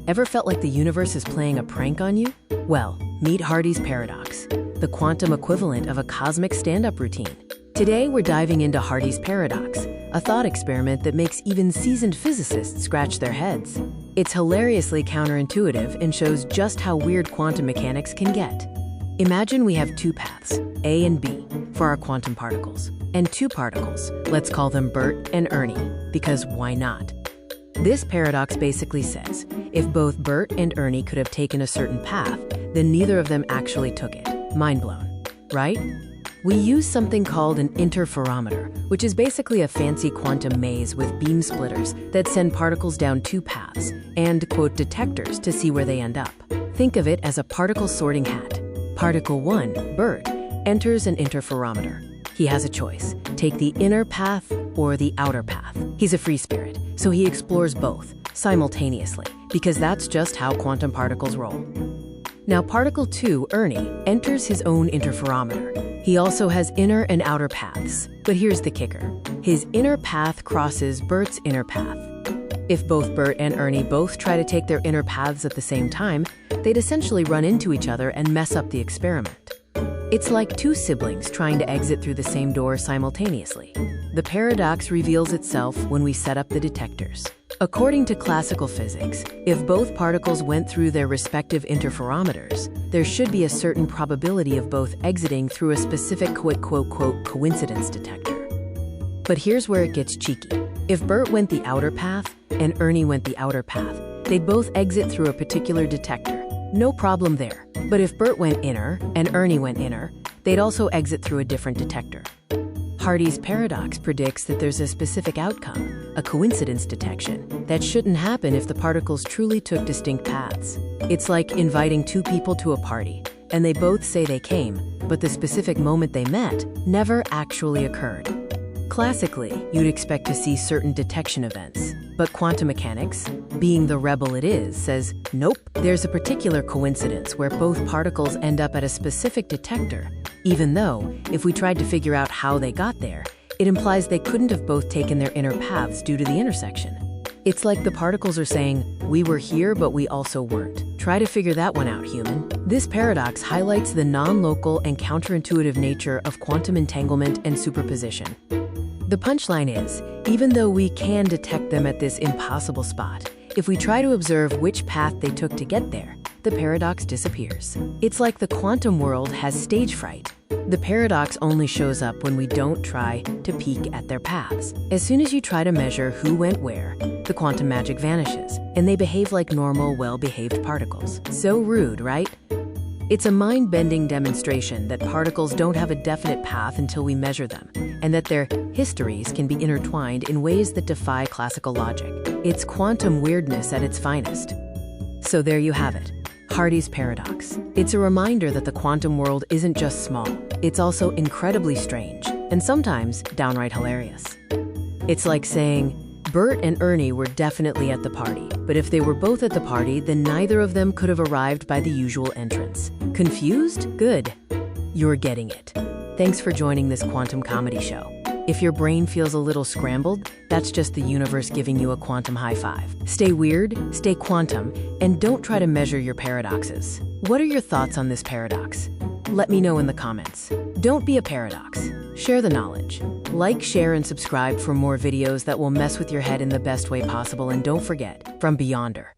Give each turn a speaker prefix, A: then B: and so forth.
A: Ever felt like the universe is playing a prank on you? Well, meet Hardy's paradox, the quantum equivalent of a cosmic stand-up routine. Today, we're diving into Hardy's paradox, a thought experiment that makes even seasoned physicists scratch their heads. It's hilariously counterintuitive and shows just how weird quantum mechanics can get. Imagine we have two paths, A and B, for our quantum particles, and two particles, let's call them Bert and Ernie, because why not? This paradox basically says, if both Bert and Ernie could have taken a certain path, then neither of them actually took it. Mind blown, right? We use something called an interferometer, which is basically a fancy quantum maze with beam splitters that send particles down two paths, and, quote, detectors to see where they end up. Think of it as a particle sorting hat. Particle 1, Bert, enters an interferometer. He has a choice, take the inner path or the outer path. He's a free spirit, so he explores both, simultaneously, because that's just how quantum particles roll. Now, particle 2, Ernie, enters his own interferometer. He also has inner and outer paths, but here's the kicker. His inner path crosses Bert's inner path. If both Bert and Ernie both try to take their inner paths at the same time, they'd essentially run into each other and mess up the experiment. It's like two siblings trying to exit through the same door simultaneously. The paradox reveals itself when we set up the detectors. According to classical physics, if both particles went through their respective interferometers, there should be a certain probability of both exiting through a specific quote-quote coincidence detector. But here's where it gets cheeky. If Bert went the outer path and Ernie went the outer path, they'd both exit through a particular detector. No problem there. But if Bert went inner and Ernie went inner, they'd also exit through a different detector. Hardy's paradox predicts that there's a specific outcome, a coincidence detection, that shouldn't happen if the particles truly took distinct paths. It's like inviting two people to a party, and they both say they came, but the specific moment they met never actually occurred. Classically, you'd expect to see certain detection events, but quantum mechanics, being the rebel it is, says, nope, there's a particular coincidence where both particles end up at a specific detector, even though, if we tried to figure out how they got there, it implies they couldn't have both taken their inner paths due to the intersection. It's like the particles are saying, we were here, but we also weren't. Try to figure that one out, human. This paradox highlights the non-local and counterintuitive nature of quantum entanglement and superposition. The punchline is, even though we can detect them at this impossible spot, if we try to observe which path they took to get there, the paradox disappears. It's like the quantum world has stage fright. The paradox only shows up when we don't try to peek at their paths. As soon as you try to measure who went where, the quantum magic vanishes, and they behave like normal, well-behaved particles. So rude, right? It's a mind-bending demonstration that particles don't have a definite path until we measure them, and that their histories can be intertwined in ways that defy classical logic. It's quantum weirdness at its finest. So there you have it, Hardy's paradox. It's a reminder that the quantum world isn't just small, it's also incredibly strange, and sometimes downright hilarious. It's like saying, Bert and Ernie were definitely at the party, but if they were both at the party, then neither of them could have arrived by the usual entrance. Confused? Good. You're getting it. Thanks for joining this quantum comedy show. If your brain feels a little scrambled, that's just the universe giving you a quantum high five. Stay weird, stay quantum, and don't try to measure your paradoxes. What are your thoughts on this paradox? Let me know in the comments. Don't be a paradox. Share the knowledge. Like, share, and subscribe for more videos that will mess with your head in the best way possible. And don't forget, from Beyonder.